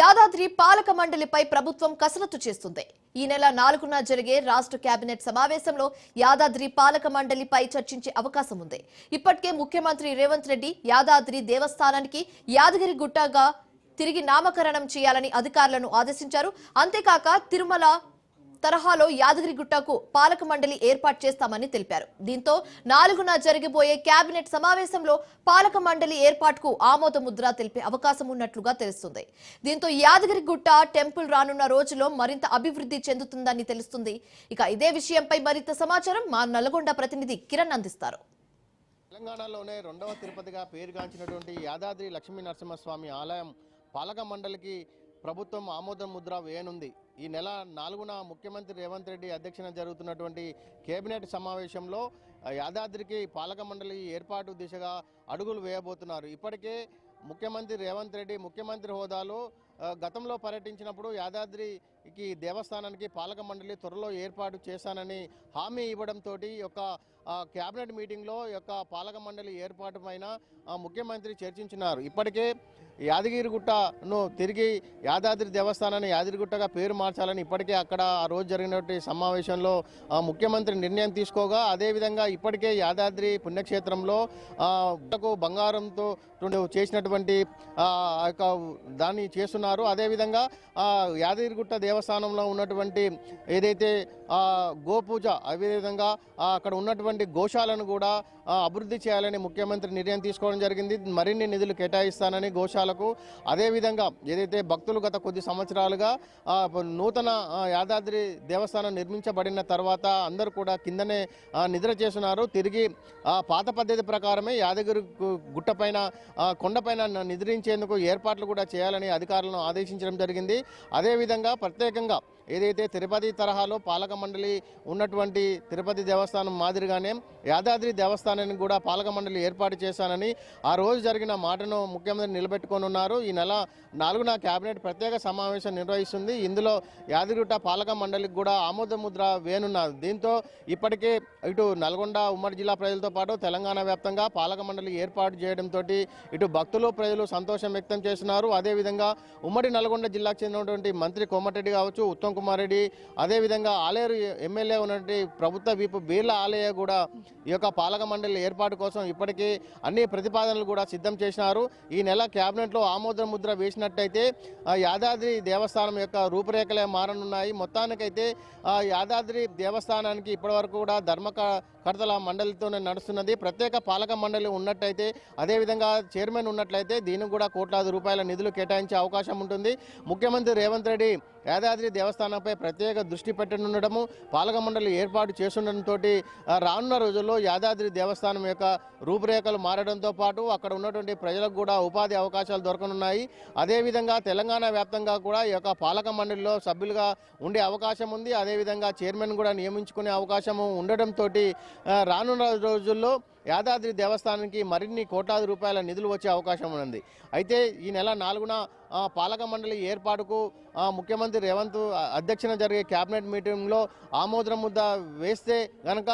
యాదాద్రి పాలక మండలిపై ప్రభుత్వం కసరత్తు చేస్తుంది. ఈ నెల 4న జరిగే రాష్ట్ర కేబినెట్ సమావేశంలో యాదాద్రి పాలక మండలిపై చర్చించే అవకాశం ఉంది. ఇప్పటికే ముఖ్యమంత్రి రేవంత్ రెడ్డి యాదాద్రి దేవస్థానానికి యాదగిరి గుట్టగా తిరిగి నామకరణం చేయాలని అధికారులను ఆదేశించారు. అంతేకాక తిరుమల తరహాలో యాదగిరిగుట్టకు పాలక మండలి ఏర్పాటు చేస్తామని తెలిపారు. దీంతో 4న జరగబోయే కేబినెట్ సమావేశంలో పాలక మండలి ఏర్పాటుకు ఆమోద ముద్ర తెలిపే అవకాశం ఉన్నట్లుగా తెలుస్తుంది. దీంతో యాదగిరిగుట్ట టెంపుల్ రానున్న రోజుల్లో మరింత అభివృద్ధి చెందుతుందని తెలుస్తుంది. ఇక ఇదే విషయంపై మరింత సమాచారం మా నల్గొండ ప్రతినిధి కిరణ్ అందిస్తారు. తెలంగాణలోనే రెండవ తిరుపతిగా పేరుగాంచినటువంటి యాదాద్రి లక్ష్మీ నరసింహస్వామి ఆలయం పాలక మండలికి ప్రభుత్వం ఆమోద ముద్ర వేయనుంది. ఈ నెల 4న ముఖ్యమంత్రి రేవంత్ రెడ్డి అధ్యక్షతన జరుగుతున్నటువంటి కేబినెట్ సమావేశంలో యాదాద్రికి పాలక మండలి ఏర్పాటు దిశగా అడుగులు వేయబోతున్నారు. ఇప్పటికే ముఖ్యమంత్రి రేవంత్ రెడ్డి ముఖ్యమంత్రి హోదాలో గతంలో పర్యటించినప్పుడు యాదాద్రికి దేవస్థానానికి పాలక మండలి త్వరలో ఏర్పాటు చేశానని హామీ ఇవ్వడంతో యొక్క కేబినెట్ మీటింగ్లో యొక్క పాలక మండలి ఏర్పాటు పైన ముఖ్యమంత్రి చర్చించినారు. ఇప్పటికే యాదగిరిగుట్టను తిరిగి యాదాద్రి దేవస్థానాన్ని యాదగిరిగుట్టగా పేరు మార్చాలని ఇప్పటికే అక్కడ ఆ రోజు జరిగినటువంటి సమావేశంలో ముఖ్యమంత్రి నిర్ణయం తీసుకోగా, అదేవిధంగా ఇప్పటికే యాదాద్రి పుణ్యక్షేత్రంలో బంగారంతో చేసినటువంటి దాన్ని చేస్తున్నారు. అదేవిధంగా యాదగిరిగుట్ట దేవస్థానంలో ఉన్నటువంటి ఏదైతే గోపూజ, అదేవిధంగా అక్కడ ఉన్నటువంటి గోశాలను కూడా అభివృద్ధి చేయాలని ముఖ్యమంత్రి నిర్ణయం తీసుకోవడం జరిగింది. మరిన్ని నిధులు కేటాయిస్తానని గోశాలకు, అదేవిధంగా ఏదైతే భక్తులు గత కొద్ది సంవత్సరాలుగా నూతన యాదాద్రి దేవస్థానం నిర్మించబడిన తర్వాత అందరూ కూడా కిందనే నిద్ర చేస్తున్నారు. తిరిగి పాత పద్ధతి ప్రకారమే యాదగిరి గుట్టపైన కొండపైన నిద్రించేందుకు ఏర్పాట్లు కూడా చేయాలని అధికారులను ఆదేశించడం జరిగింది. అదేవిధంగా ప్రత్యేకంగా ఏదైతే తిరుపతి తరహాలో పాలక మండలి ఉన్నటువంటి తిరుపతి దేవస్థానం మాదిరిగానే యాదాద్రి దేవస్థానాన్ని కూడా పాలక మండలి ఏర్పాటు చేశానని ఆ రోజు జరిగిన మాటను ముఖ్యమంత్రి నిలబెట్టుకొని ఉన్నారు. ఈ నెల 4న కేబినెట్ ప్రత్యేక సమావేశం నిర్వహిస్తుంది. ఇందులో యాదగిరిగుట్ట పాలక మండలికి కూడా ఆమోద ముద్ర వేనున్నారు. దీంతో ఇప్పటికే ఇటు నల్గొండ ఉమ్మడి జిల్లా ప్రజలతో పాటు తెలంగాణ వ్యాప్తంగా పాలక మండలి ఏర్పాటు చేయడంతో ఇటు భక్తులు ప్రజలు సంతోషం వ్యక్తం చేస్తున్నారు. అదేవిధంగా ఉమ్మడి నల్గొండ జిల్లాకు చెందినటువంటి మంత్రి కోమటిరెడ్డి కావచ్చు, ఉత్తమ్ కుమార్ రెడ్డి, అదేవిధంగా ఆలేరు ఎమ్మెల్యే ఉన్నటువంటి ప్రభుత్వ విప్ బీర్ల ఆలయ కూడా ఈ యొక్క పాలక మండలి ఏర్పాటు కోసం ఇప్పటికే అన్ని ప్రతిపాదనలు కూడా సిద్ధం చేసినారు. ఈ నెల కేబినెట్లో ఆమోద ముద్ర వేసినట్టయితే యాదాద్రి దేవస్థానం యొక్క రూపురేఖలే మారనున్నాయి. మొత్తానికైతే యాదాద్రి దేవస్థానానికి ఇప్పటివరకు కూడా ధర్మకర్తల మండలితోనే నడుస్తున్నది. ప్రత్యేక పాలక మండలి ఉన్నట్టయితే, అదేవిధంగా చైర్మన్ ఉన్నట్లయితే దీనికి కూడా కోట్లాది రూపాయల నిధులు కేటాయించే అవకాశం ఉంటుంది. ముఖ్యమంత్రి రేవంత్ రెడ్డి యాదాద్రి దేవస్థానంపై ప్రత్యేక దృష్టి పెట్టనుండడము, పాలక మండలి ఏర్పాటు చేస్తుండటంతో రానున్న రోజుల్లో యాదాద్రి దేవస్థానం యొక్క రూపురేఖలు మారడంతో పాటు అక్కడ ఉన్నటువంటి ప్రజలకు కూడా ఉపాధి అవకాశాలు దొరకనున్నాయి. అదేవిధంగా తెలంగాణ వ్యాప్తంగా కూడా ఈ యొక్క పాలక మండలిలో సభ్యులుగా ఉండే అవకాశం ఉంది. అదేవిధంగా చైర్మన్ కూడా నియమించుకునే అవకాశం ఉండడంతో రానున్న రోజుల్లో యాదాద్రి దేవస్థానానికి మరిన్ని కోట్లాది రూపాయల నిధులు వచ్చే అవకాశం ఉంది. అయితే ఈ నెల 4న పాలక మండలి ఏర్పాటుకు ముఖ్యమంత్రి రేవంత్ అధ్యక్షతన జరిగే కేబినెట్ మీటింగ్లో ఆమోద ముద్ర వేస్తే గనక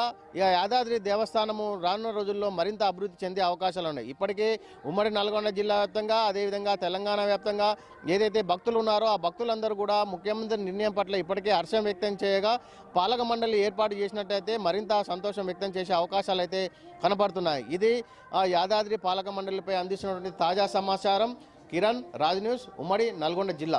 యాదాద్రి దేవస్థానము రానున్న రోజుల్లో మరింత అభివృద్ధి చెందే అవకాశాలు ఉన్నాయి. ఇప్పటికే ఉమ్మడి నల్గొండ జిల్లా వ్యాప్తంగా, అదేవిధంగా తెలంగాణ వ్యాప్తంగా ఏదైతే భక్తులు ఉన్నారో ఆ భక్తులందరూ కూడా ముఖ్యమంత్రి నిర్ణయం పట్ల ఇప్పటికే హర్షం వ్యక్తం చేయగా, పాలక మండలి ఏర్పాటు చేసినట్టయితే మరింత సంతోషం వ్యక్తం చేసే అవకాశాలు అయితే కనబడుతున్నాయి. ఇది యాదాద్రి పాలక మండలిపై అందిస్తున్నటువంటి తాజా సమాచారం. కిరణ్, రాజ్ న్యూస్, ఉమ్మడి నల్గొండ జిల్లా.